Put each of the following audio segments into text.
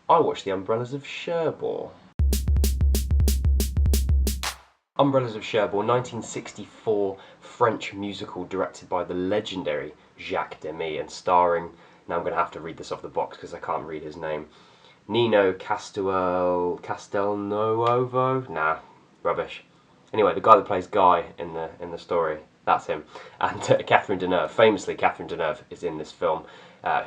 I watched The Umbrellas of Cherbourg. Umbrellas of Cherbourg, 1964 French musical directed by the legendary Jaques Demy and starring, now I'm going to have to read this off the box because I can't read his name, Nino Castelnuovo? Nah, rubbish. Anyway, the guy that plays Guy in the story, that's him. And Catherine Deneuve, famously Catherine Deneuve, is in this film,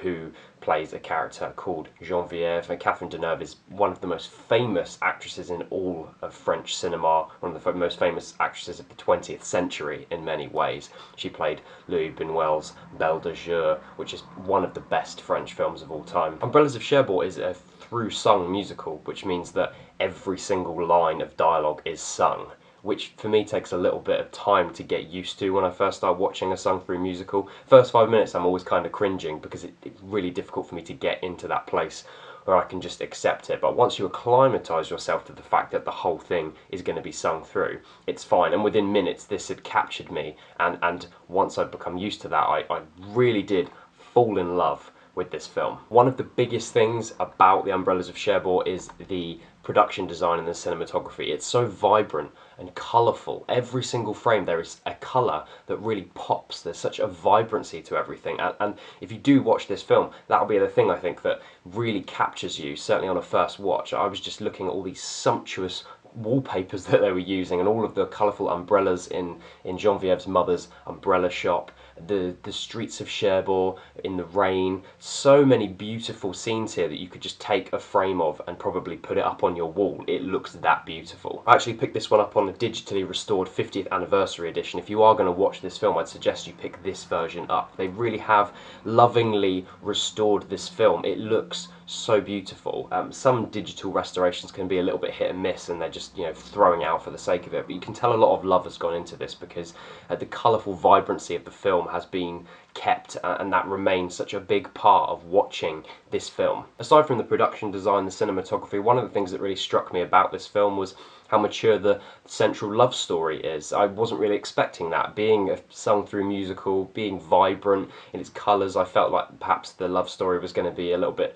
who plays a character called Geneviève. And Catherine Deneuve is one of the most famous actresses in all of French cinema, one of the most famous actresses of the 20th century in many ways. She played Louis Buñuel's Belle de Jour, which is one of the best French films of all time. Umbrellas of Cherbourg is a through-sung musical, which means that every single line of dialogue is sung, which for me takes a little bit of time to get used to when I first start watching a sung-through musical. First 5 minutes I'm always kind of cringing because it's really difficult for me to get into that place where I can just accept it. But once you acclimatise yourself to the fact that the whole thing is going to be sung through, it's fine. And within minutes this had captured me, and once I'd become used to that, I really did fall in love with this film. One of the biggest things about The Umbrellas of Cherbourg is the production design and the cinematography. It's so vibrant and colourful. Every single frame there is a colour that really pops. There's such a vibrancy to everything, and if you do watch this film, that'll be the thing I think that really captures you, certainly on a first watch. I was just looking at all these sumptuous wallpapers that they were using and all of the colourful umbrellas in Genevieve's mother's umbrella shop, the streets of Cherbourg in the rain. So many beautiful scenes here that you could just take a frame of and probably put it up on your wall. It looks that beautiful. I actually picked this one up on the digitally restored 50th anniversary edition. If you are going to watch this film, I'd suggest you pick this version up. They really have lovingly restored this film. It looks so beautiful. Some digital restorations can be a little bit hit and miss, and they're just, you know, throwing out for the sake of it, but you can tell a lot of love has gone into this because the colourful vibrancy of the film has been kept, and that remains such a big part of watching this film. Aside from the production design, the cinematography, one of the things that really struck me about this film was how mature the central love story is. I wasn't really expecting that. Being a sung-through musical, being vibrant in its colours, I felt like perhaps the love story was going to be a little bit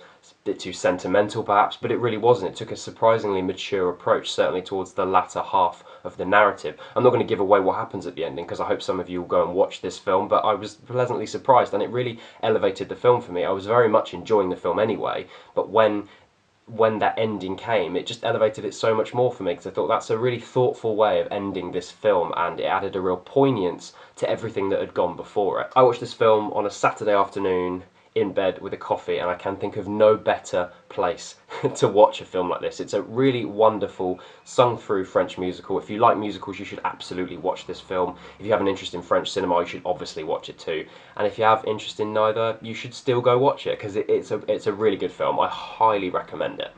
too sentimental perhaps, but it really wasn't. It took a surprisingly mature approach, certainly towards the latter half of the narrative. I'm not going to give away what happens at the ending because I hope some of you will go and watch this film, but I was pleasantly surprised and it really elevated the film for me. I was very much enjoying the film anyway, but when that ending came, it just elevated it so much more for me because I thought that's a really thoughtful way of ending this film, and it added a real poignance to everything that had gone before it. I watched this film on a Saturday afternoon in bed with a coffee, and I can think of no better place to watch a film like this. It's a really wonderful sung-through French musical. If you like musicals, you should absolutely watch this film. If you have an interest in French cinema, you should obviously watch it too. And if you have interest in neither, you should still go watch it because it's a really good film. I highly recommend it.